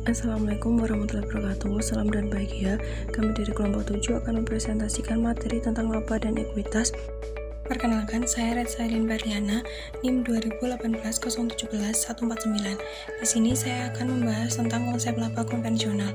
Assalamualaikum warahmatullahi wabarakatuh. Salam dan bahagia. Kami dari kelompok 7 akan mempresentasikan materi tentang laba dan ekuitas. Perkenalkan, saya Retsailin Barliana, NIM 2018-017-149. Di sini saya akan membahas tentang konsep laba konvensional.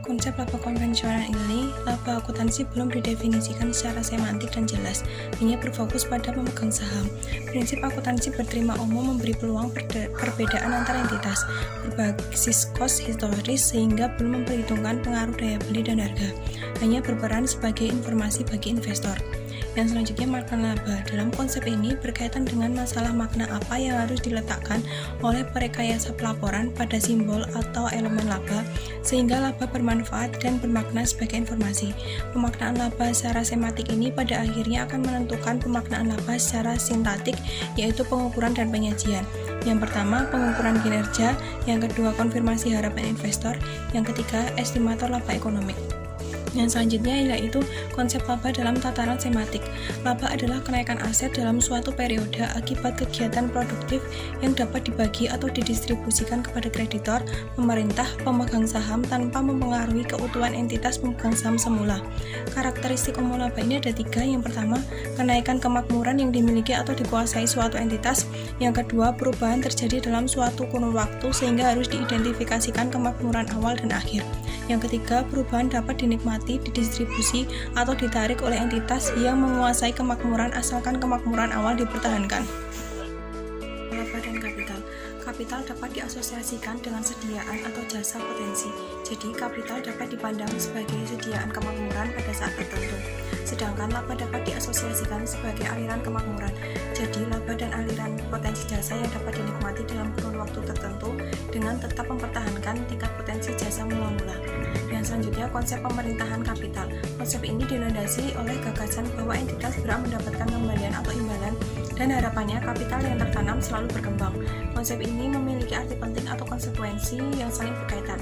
Konsep laba konvensional ini, laba akuntansi belum didefinisikan secara semantik dan jelas, hanya berfokus pada pemegang saham. Prinsip akuntansi berterima umum memberi peluang perbedaan antar entitas, berbasis cost historis sehingga belum memperhitungkan pengaruh daya beli dan harga, hanya berperan sebagai informasi bagi investor. Yang selanjutnya, makna laba. Dalam konsep ini berkaitan dengan masalah makna apa yang harus diletakkan oleh perekayasa pelaporan pada simbol atau elemen laba sehingga laba bermanfaat dan bermakna sebagai informasi. Pemaknaan laba secara semantik ini pada akhirnya akan menentukan pemaknaan laba secara sintaktik, yaitu pengukuran dan penyajian. Yang pertama, pengukuran kinerja, yang kedua, konfirmasi harapan investor, yang ketiga, estimator laba ekonomik. Yang selanjutnya yaitu konsep laba dalam tataran semantik. Laba adalah kenaikan aset dalam suatu periode akibat kegiatan produktif yang dapat dibagi atau didistribusikan kepada kreditor, pemerintah, pemegang saham tanpa mempengaruhi keutuhan entitas pemegang saham semula. Karakteristik umum laba ini ada 3. Yang pertama, kenaikan kemakmuran yang dimiliki atau dikuasai suatu entitas. Yang kedua, perubahan terjadi dalam suatu kurun waktu sehingga harus diidentifikasikan kemakmuran awal dan akhir. Yang ketiga, perubahan dapat dinikmati, didistribusi, atau ditarik oleh entitas yang menguasai kemakmuran asalkan kemakmuran awal dipertahankan. Laba dan kapital. Kapital dapat diasosiasikan dengan sediaan atau jasa potensi. Jadi, kapital dapat dipandang sebagai sediaan kemakmuran pada saat tertentu. Sedangkan laba dapat diasosiasikan sebagai aliran kemakmuran. Jadi, laba dan aliran potensi jasa yang dapat dinikmati dalam kurun waktu tertentu dengan tetap mempertahankan tingkat potensi jasa mula-mula. Yang selanjutnya, konsep pemerintahan kapital. Konsep ini dilandasi oleh gagasan bahwa entitas berhak mendapatkan kembalian atau imbalan dan harapannya kapital yang tertanam selalu berkembang. Konsep ini memiliki arti penting atau konsekuensi yang saling berkaitan.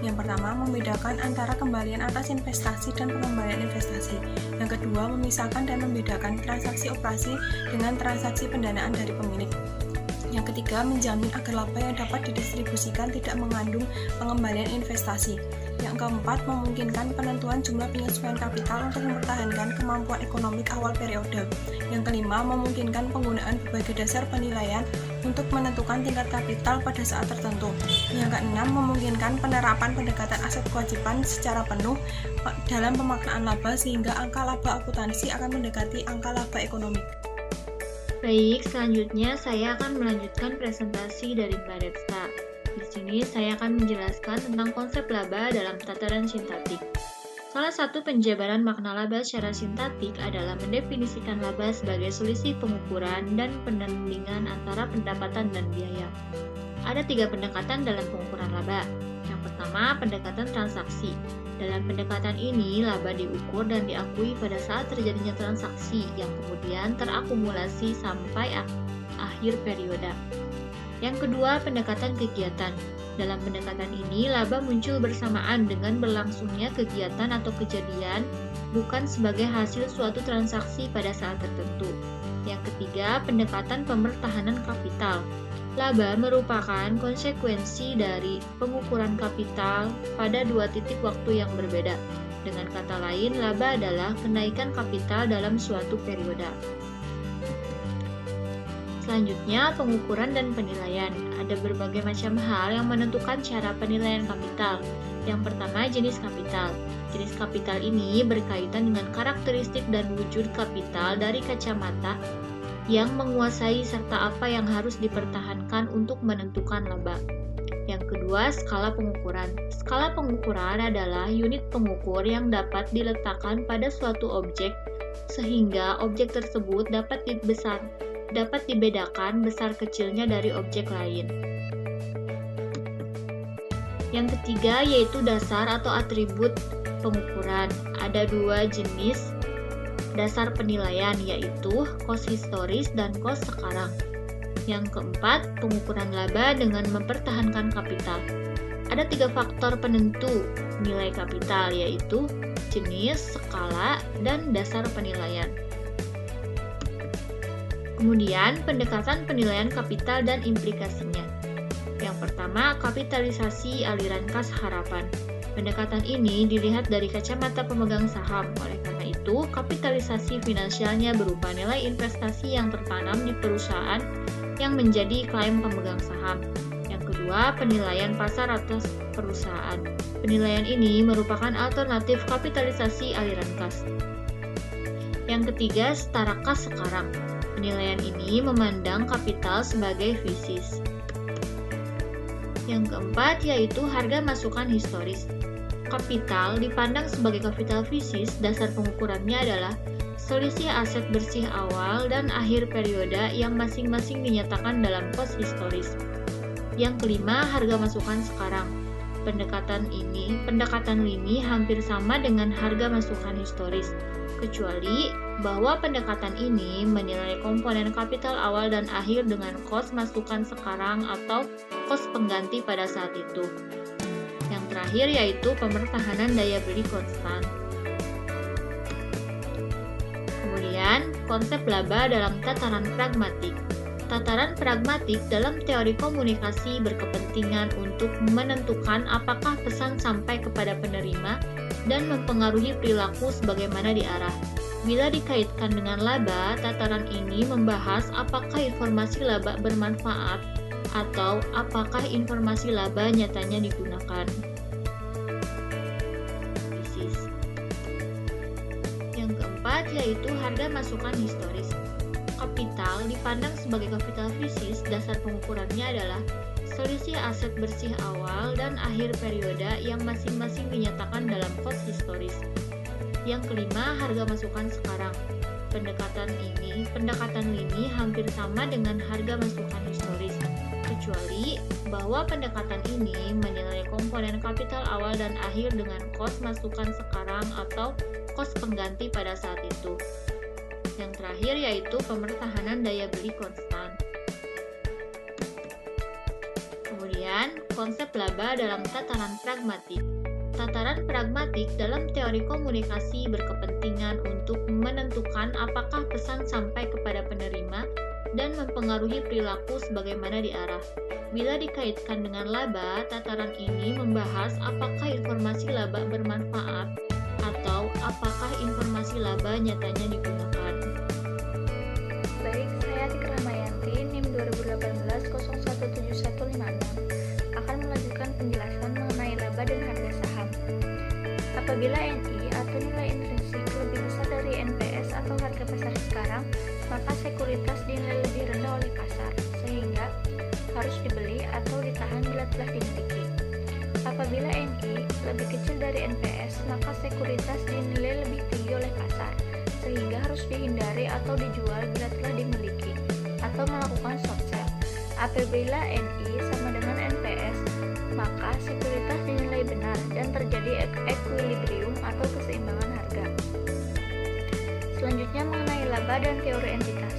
Yang pertama, membedakan antara kembalian atas investasi dan pengembalian investasi. Yang kedua, memisahkan dan membedakan transaksi operasi dengan transaksi pendanaan dari pemilik. Yang ketiga, menjamin agar laba yang dapat didistribusikan tidak mengandung pengembalian investasi. Yang keempat, memungkinkan penentuan jumlah penyesuaian kapital untuk mempertahankan kemampuan ekonomik awal periode. Yang kelima, memungkinkan penggunaan berbagai dasar penilaian untuk menentukan tingkat kapital pada saat tertentu. Yang keenam, memungkinkan penerapan pendekatan aset kewajiban secara penuh dalam pemaknaan laba sehingga angka laba akuntansi akan mendekati angka laba ekonomik. Baik, selanjutnya saya akan melanjutkan presentasi dari Mbak Retsa. Di sini saya akan menjelaskan tentang konsep laba dalam tataran sintaktik. Salah satu penjabaran makna laba secara sintaktik adalah mendefinisikan laba sebagai selisih pengukuran dan penandingan antara pendapatan dan biaya. Ada 3 pendekatan dalam pengukuran laba. Yang pertama, pendekatan transaksi. Dalam pendekatan ini, laba diukur dan diakui pada saat terjadinya transaksi yang kemudian terakumulasi sampai akhir periode. Yang kedua, pendekatan kegiatan. Dalam pendekatan ini, laba muncul bersamaan dengan berlangsungnya kegiatan atau kejadian, bukan sebagai hasil suatu transaksi pada saat tertentu. Yang ketiga, pendekatan pemertahanan kapital. Laba merupakan konsekuensi dari pengukuran kapital pada 2 titik waktu yang berbeda. Dengan kata lain, laba adalah kenaikan kapital dalam suatu periode. Selanjutnya, pengukuran dan penilaian. Ada berbagai macam hal yang menentukan cara penilaian kapital. Yang pertama, jenis kapital. Jenis kapital ini berkaitan dengan karakteristik dan wujud kapital dari kacamata yang menguasai serta apa yang harus dipertahankan untuk menentukan laba. Yang kedua, skala pengukuran. Skala pengukuran adalah unit pengukur yang dapat diletakkan pada suatu objek sehingga objek tersebut dapat dibedakan besar kecilnya dari objek lain. Yang ketiga yaitu dasar atau atribut pengukuran. Ada 2 jenis dasar penilaian, yaitu kos historis dan kos sekarang. Yang keempat, pengukuran laba dengan mempertahankan kapital. Ada 3 faktor penentu nilai kapital, yaitu jenis, skala, dan dasar penilaian. Kemudian, pendekatan penilaian kapital dan implikasinya. Yang pertama, kapitalisasi aliran kas harapan. Pendekatan ini dilihat dari kacamata pemegang saham. Oleh karena itu, kapitalisasi finansialnya berupa nilai investasi yang tertanam di perusahaan yang menjadi klaim pemegang saham. Yang kedua, penilaian pasar atas perusahaan. Penilaian ini merupakan alternatif kapitalisasi aliran kas. Yang ketiga, setara kas sekarang. Penilaian ini memandang kapital sebagai fisis. Yang keempat, yaitu harga masukan historis. Kapital dipandang sebagai kapital fisis, dasar pengukurannya adalah selisih aset bersih awal dan akhir periode yang masing-masing dinyatakan dalam kos historis. Yang kelima, harga masukan sekarang. Pendekatan ini hampir sama dengan harga masukan historis, kecuali bahwa pendekatan ini menilai komponen kapital awal dan akhir dengan kos masukan sekarang atau kos pengganti pada saat itu. Yang terakhir yaitu pemertahanan daya beli konstan. Kemudian, konsep laba dalam tataran pragmatik. Tataran pragmatik dalam teori komunikasi berkepentingan untuk menentukan apakah pesan sampai kepada penerima dan mempengaruhi perilaku sebagaimana diarah. Bila dikaitkan dengan laba, tataran ini membahas apakah informasi laba bermanfaat atau apakah informasi laba nyatanya digunakan. Yang keempat yaitu harga masukan historis. Kapital dipandang sebagai kapital fisis, dasar pengukurannya adalah selisih aset bersih awal dan akhir periode yang masing-masing dinyatakan dalam kos historis. Yang kelima, harga masukan sekarang. Pendekatan ini hampir sama dengan harga masukan historis, kecuali bahwa pendekatan ini menilai komponen kapital awal dan akhir dengan kos masukan sekarang atau kos pengganti pada saat itu. Yang terakhir yaitu pemertahanan daya beli konstan. Kemudian, konsep laba dalam tataran pragmatik. Tataran pragmatik dalam teori komunikasi berkepentingan untuk menentukan apakah pesan sampai kepada penerima dan mempengaruhi perilaku sebagaimana diarah. Bila dikaitkan dengan laba, tataran ini membahas apakah informasi laba bermanfaat atau apakah informasi laba nyatanya digunakan. Baik, saya Atik Rahmayanti, NIM 2018-017156, akan melanjutkan penjelasan mengenai laba dan harga saham. Apabila NI atau nilai intrinsik lebih besar dari NPS atau harga pasar sekarang, maka sekuritas dinilai lebih rendah oleh pasar, sehingga harus dibeli atau ditahan bila telah dimiliki. Apabila NI lebih kecil dari NPS, maka sekuritas dinilai lebih tinggi oleh pasar, sehingga harus dihindari atau dijual bila telah dimiliki, atau melakukan short sale. Apabila NI sama dengan NPS, maka sekuritas dinilai benar dan terjadi equilibrium atau keseimbangan harga. Selanjutnya mengenai laba dan teori entitas.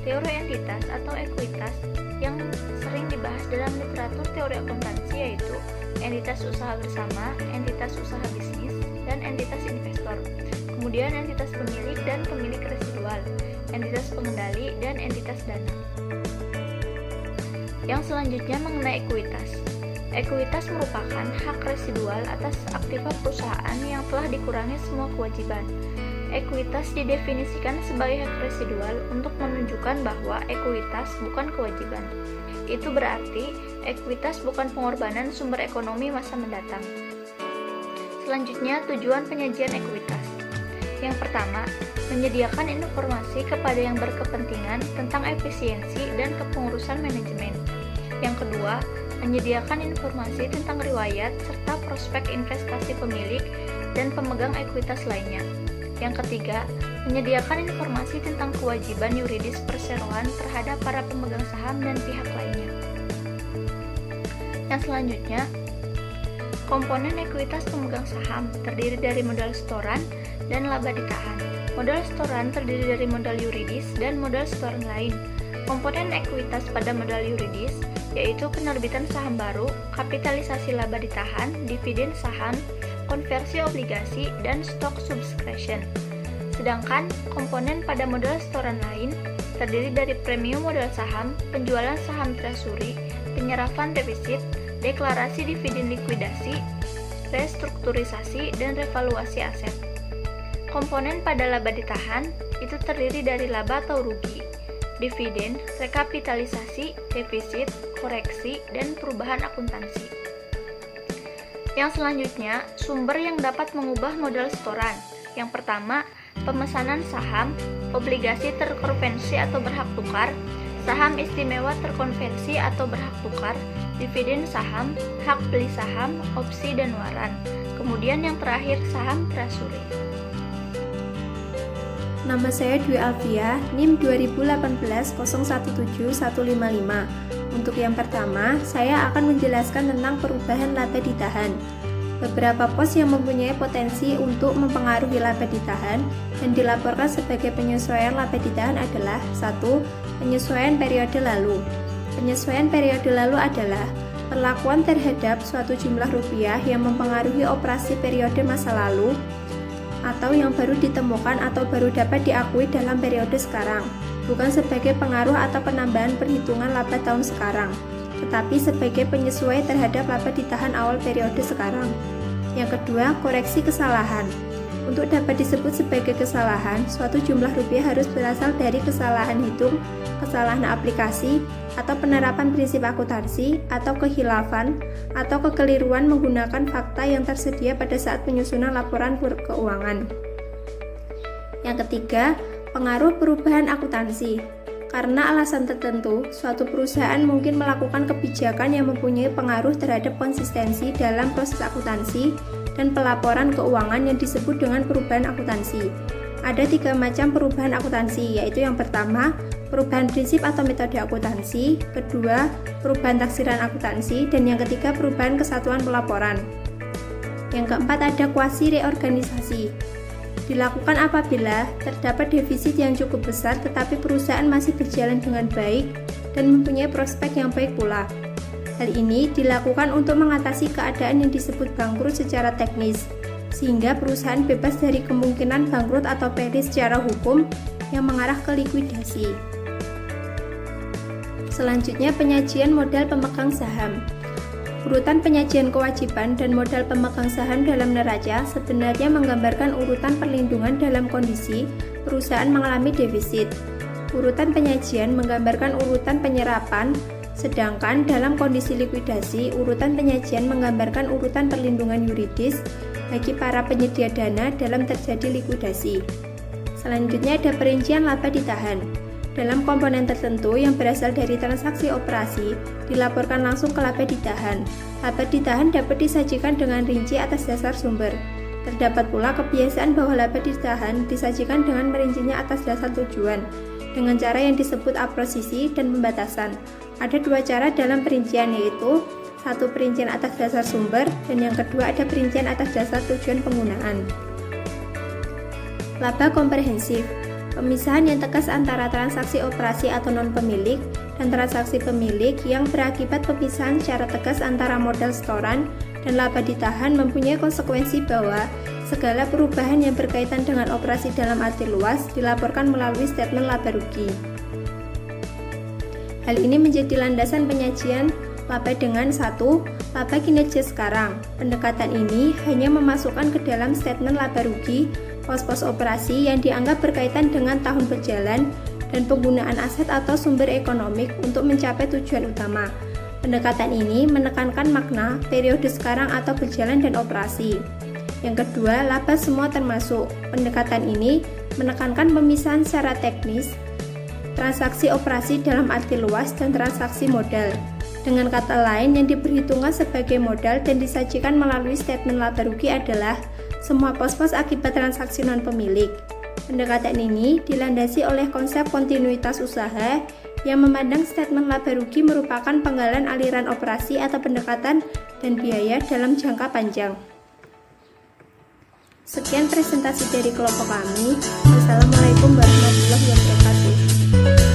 Teori entitas atau ekuitas yang sering dibahas dalam literatur teori akuntansi yaitu entitas usaha bersama, entitas usaha bisnis, dan entitas investor. Kemudian entitas pemilik dan pemilik residual, entitas pengendali, dan entitas dana. Yang selanjutnya mengenai ekuitas. Ekuitas merupakan hak residual atas aktiva perusahaan yang telah dikurangi semua kewajiban. Ekuitas didefinisikan sebagai hak residual untuk menunjukkan bahwa ekuitas bukan kewajiban. Itu berarti ekuitas bukan pengorbanan sumber ekonomi masa mendatang. Selanjutnya, tujuan penyajian ekuitas. Yang pertama, menyediakan informasi kepada yang berkepentingan tentang efisiensi dan kepengurusan manajemen. Yang kedua, menyediakan informasi tentang riwayat serta prospek investasi pemilik dan pemegang ekuitas lainnya. Yang ketiga, menyediakan informasi tentang kewajiban yuridis perseroan terhadap para pemegang saham dan pihak lainnya. Yang selanjutnya, komponen ekuitas pemegang saham terdiri dari modal setoran dan laba ditahan. Modal setoran terdiri dari modal yuridis dan modal setoran lain. Komponen ekuitas pada modal yuridis yaitu penerbitan saham baru, kapitalisasi laba ditahan, dividen saham, konversi obligasi, dan stok subscription. Sedangkan komponen pada modal setoran lain terdiri dari premium modal saham, penjualan saham treasury, penyerapan defisit, deklarasi dividen likuidasi, restrukturisasi, dan revaluasi aset. Komponen pada laba ditahan itu terdiri dari laba atau rugi, dividen, rekapitalisasi, defisit, koreksi, dan perubahan akuntansi. Yang selanjutnya, sumber yang dapat mengubah modal setoran. Yang pertama, pemesanan saham, obligasi terkonversi atau berhak tukar, saham istimewa terkonversi atau berhak tukar, dividen saham, hak beli saham, opsi, dan waran. Kemudian yang terakhir, saham treasury. Nama saya Dwi Alfia, NIM 2018017155. Untuk yang pertama, saya akan menjelaskan tentang perubahan laba ditahan. Beberapa pos yang mempunyai potensi untuk mempengaruhi laba ditahan dan dilaporkan sebagai penyesuaian laba ditahan adalah 1. Penyesuaian periode lalu. Penyesuaian periode lalu adalah perlakuan terhadap suatu jumlah rupiah yang mempengaruhi operasi periode masa lalu atau yang baru ditemukan atau baru dapat diakui dalam periode sekarang, bukan sebagai pengaruh atau penambahan perhitungan laba tahun sekarang, tetapi sebagai penyesuaian terhadap laba ditahan awal periode sekarang. Yang kedua, koreksi kesalahan. Untuk dapat disebut sebagai kesalahan, suatu jumlah rupiah harus berasal dari kesalahan hitung, kesalahan aplikasi, atau penerapan prinsip akuntansi, atau kehilafan, atau kekeliruan menggunakan fakta yang tersedia pada saat penyusunan laporan keuangan. Yang ketiga, pengaruh perubahan akuntansi. Karena alasan tertentu, suatu perusahaan mungkin melakukan kebijakan yang mempunyai pengaruh terhadap konsistensi dalam proses akuntansi dan pelaporan keuangan yang disebut dengan perubahan akuntansi. Ada 3 macam perubahan akuntansi, yaitu yang pertama, perubahan prinsip atau metode akuntansi, kedua, perubahan taksiran akuntansi, dan yang ketiga, perubahan kesatuan pelaporan. Yang keempat, ada kuasi reorganisasi. Dilakukan apabila terdapat defisit yang cukup besar tetapi perusahaan masih berjalan dengan baik dan mempunyai prospek yang baik pula. Hal ini dilakukan untuk mengatasi keadaan yang disebut bangkrut secara teknis, sehingga perusahaan bebas dari kemungkinan bangkrut atau PD secara hukum yang mengarah ke likuidasi. Selanjutnya, penyajian modal pemegang saham. Urutan penyajian kewajiban dan modal pemegang saham dalam neraca sebenarnya menggambarkan urutan perlindungan dalam kondisi perusahaan mengalami defisit. Urutan penyajian menggambarkan urutan penyerapan, sedangkan dalam kondisi likuidasi, urutan penyajian menggambarkan urutan perlindungan yuridis bagi para penyedia dana dalam terjadi likuidasi. Selanjutnya ada perincian laba ditahan. Dalam komponen tertentu yang berasal dari transaksi operasi, dilaporkan langsung ke laba ditahan. Laba ditahan dapat disajikan dengan rinci atas dasar sumber. Terdapat pula kebiasaan bahwa laba ditahan disajikan dengan merincinya atas dasar tujuan, dengan cara yang disebut aprosisi dan pembatasan. Ada 2 cara dalam perincian, yaitu 1. Perincian atas dasar sumber, dan yang kedua ada perincian atas dasar tujuan penggunaan. Laba komprehensif. Pemisahan yang tegas antara transaksi operasi atau non-pemilik dan transaksi pemilik yang berakibat pemisahan secara tegas antara modal setoran dan laba ditahan mempunyai konsekuensi bahwa segala perubahan yang berkaitan dengan operasi dalam arti luas dilaporkan melalui statement laba rugi. Hal ini menjadi landasan penyajian laba dengan 1. Laba kinerja sekarang. Pendekatan ini hanya memasukkan ke dalam statement laba rugi pos-pos operasi yang dianggap berkaitan dengan tahun berjalan dan penggunaan aset atau sumber ekonomik untuk mencapai tujuan utama. Pendekatan ini menekankan makna periode sekarang atau berjalan dan operasi. Yang kedua, laba semua termasuk. Pendekatan ini menekankan pemisahan secara teknis transaksi operasi dalam arti luas dan transaksi modal. Dengan kata lain, yang diperhitungkan sebagai modal dan disajikan melalui statement laba rugi adalah semua pos-pos akibat transaksi non-pemilik. Pendekatan ini dilandasi oleh konsep kontinuitas usaha yang memandang statement laba rugi merupakan penggalan aliran operasi atau pendekatan dan biaya dalam jangka panjang. Sekian presentasi dari kelompok kami. Wassalamualaikum warahmatullahi wabarakatuh.